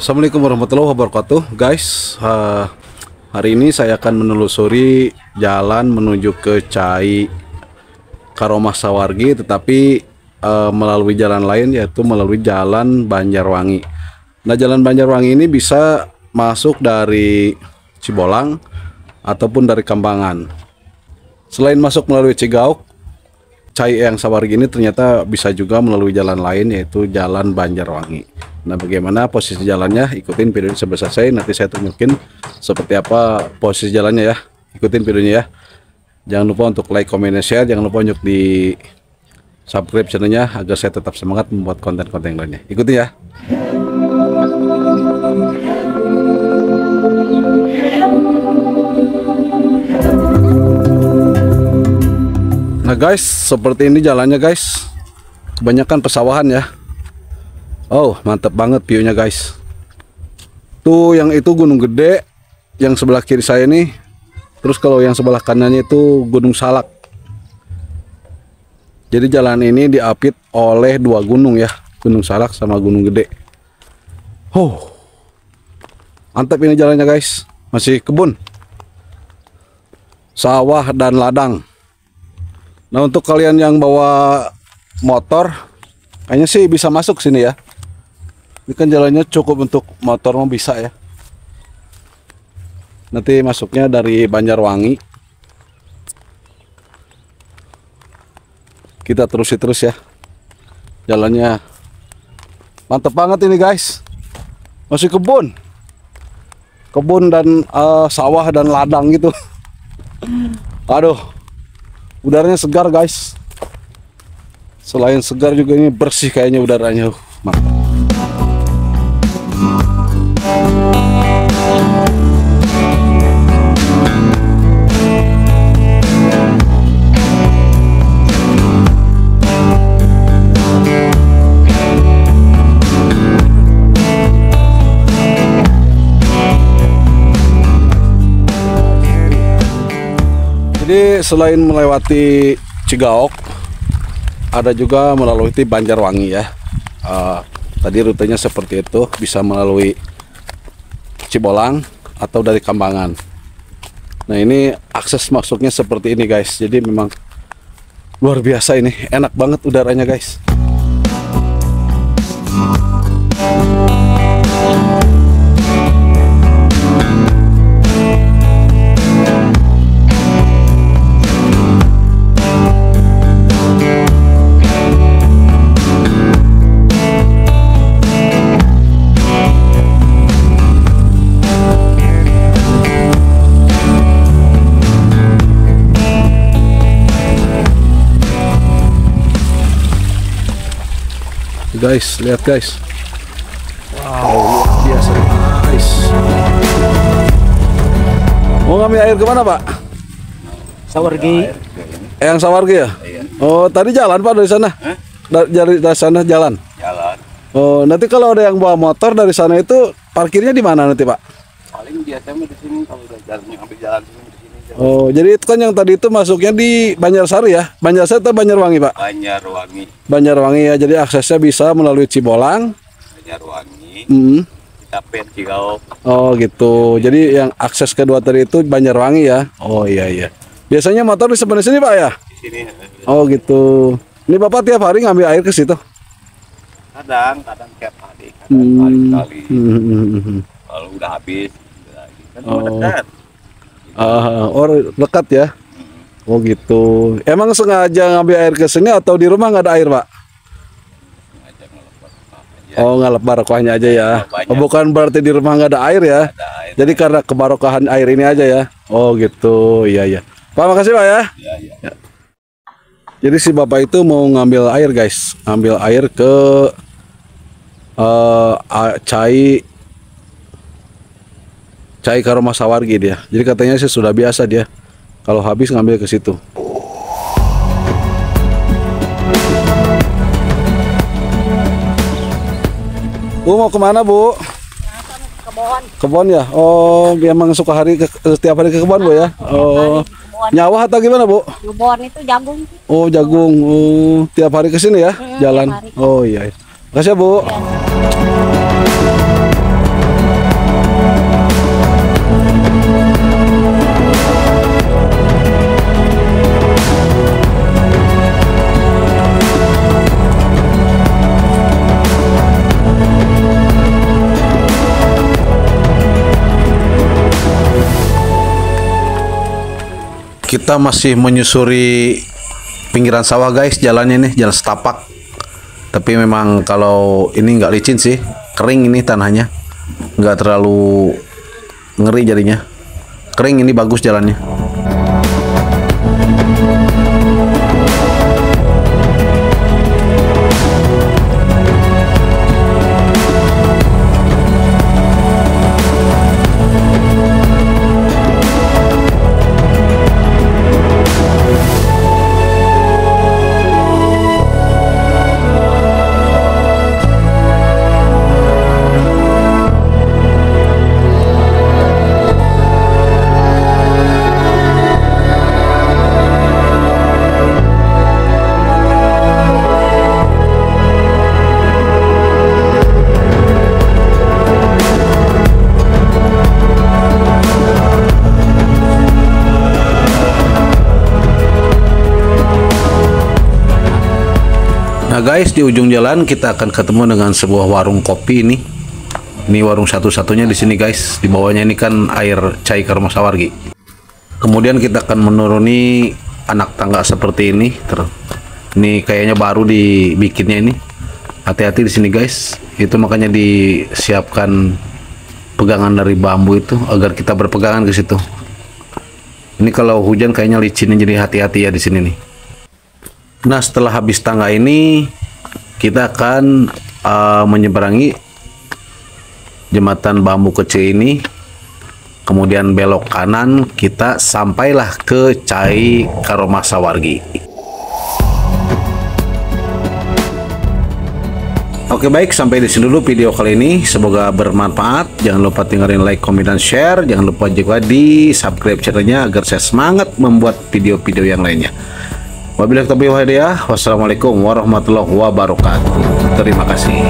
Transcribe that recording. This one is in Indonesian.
Assalamualaikum warahmatullahi wabarakatuh, guys. Hari ini saya akan menelusuri jalan menuju ke Cai Karomah Sawargi, tetapi melalui jalan lain, yaitu melalui jalan Banjarwangi. Nah, jalan Banjarwangi ini bisa masuk dari Cibolang ataupun dari Kambangan. Selain masuk melalui Cigauk, Cai yang Sawargi ini ternyata bisa juga melalui jalan lain, yaitu jalan Banjarwangi. Nah, bagaimana posisi jalannya? Ikutin video ini sampai selesai. Nanti saya tunjukin seperti apa posisi jalannya ya. Ikutin videonya ya. Jangan lupa untuk like, comment, dan share. Jangan lupa untuk di subscribe channelnya agar saya tetap semangat membuat konten-konten lainnya. Ikutin ya. Nah guys, seperti ini jalannya guys. Kebanyakan pesawahan ya. Oh, mantap banget view-nya guys. Tuh yang itu Gunung Gede, yang sebelah kiri saya nih. Terus kalau yang sebelah kanannya itu Gunung Salak. Jadi jalan ini diapit oleh dua gunung ya, Gunung Salak sama Gunung Gede. Mantap ini jalannya guys. Masih kebun, sawah dan ladang. Nah, untuk kalian yang bawa motor, kayaknya sih bisa masuk sini ya. Ini kan jalannya cukup untuk motor mau bisa ya. Nanti masuknya dari Banjarwangi. Kita terusin terus ya. Jalannya mantep banget ini guys. Masih kebun. Kebun dan sawah dan ladang gitu. Aduh. Udaranya segar guys. Selain segar juga ini bersih kayaknya udaranya. Mantap. Jadi selain melewati Cigaok, ada juga melalui Banjarwangi ya. Tadi rutenya seperti itu, bisa melalui Cibolang atau dari Kambangan. Nah, ini akses masuknya seperti ini guys. Jadi memang luar biasa ini, enak banget udaranya guys. Guys, lihat guys. Wow, luar biasa guys. Mau ngambil air kemana Pak? Sawargi. Yang Sawargi ya? Iya. Oh, tadi jalan Pak dari sana? Dari sana jalan? Jalan. Oh, nanti kalau ada yang bawa motor dari sana itu parkirnya di mana nanti Pak? Paling biasanya di sini kalau udah jalan ambil jalan sini di sini. Oh, jadi itu kan yang tadi itu masuknya di Banjarsari ya? Banjarsari atau Banjarwangi Pak? Banjarwangi. Banjarwangi ya, jadi aksesnya bisa melalui Cibolang. Banjarwangi. Kita Cigauk. Oh gitu. Jadi yang akses kedua tadi itu Banjarwangi ya? Oh iya iya. Biasanya motor disimpan di sini Pak ya? Di sini. Oh gitu. Ini Bapak tiap hari ngambil air ke situ? Kadang tiap hari, kadang kali. Kalau udah habis, kan dekat. Dekat ya? Oh gitu. Emang sengaja ngambil air ke sini atau di rumah nggak ada air Pak? Sengaja ngelepas aja. Oh, ngalap barokahnya aja ya? Oh, bukan berarti di rumah nggak ada air ya? Ada air. Jadi karena kebarokahan air ini aja ya? Oh gitu, iya iya. Pak, makasih Pak ya. Ya. Jadi si Bapak itu mau ngambil air guys, ngambil air ke Cai Karomah Sawargi dia. Jadi katanya sih sudah biasa dia kalau habis ngambil ke situ. Bu, mau kemana Bu? Kebon. Kebon ya? Oh, emang suka setiap hari ke kebon Bu ya? Oh, Nyawah atau gimana, Bu? Ngebon itu jagung. Oh, jagung. Oh, tiap hari ke sini ya? Jalan. Tiap hari. Oh, iya. Makasih ya, Bu. Ya. Kita masih menyusuri pinggiran sawah guys, jalannya nih jalan setapak. Tapi memang kalau ini nggak licin sih, kering ini tanahnya, nggak terlalu ngeri jadinya. Kering ini bagus jalannya. Nah guys, di ujung jalan kita akan ketemu dengan sebuah warung kopi ini. Ini warung satu-satunya di sini guys. Di bawahnya ini kan air cai Karoma Sawargi. Kemudian kita akan menuruni anak tangga seperti ini. Ini kayaknya baru dibikinnya ini. Hati-hati di sini guys. Itu makanya disiapkan pegangan dari bambu itu agar kita berpegangan ke situ. Ini kalau hujan kayaknya licin, jadi hati-hati ya di sini nih. Nah, setelah habis tangga ini kita akan menyeberangi jembatan bambu kecil ini, kemudian belok kanan, kita sampailah ke Cai Karoma Sawargi. Oke baik, sampai di sini dulu video kali ini. Semoga bermanfaat. Jangan lupa tinggalin like, comment, dan share. Jangan lupa juga di subscribe channelnya agar saya semangat membuat video-video yang lainnya. Wabillahi taufiq wal hidayah. Wassalamualaikum warahmatullahi wabarakatuh. Terima kasih.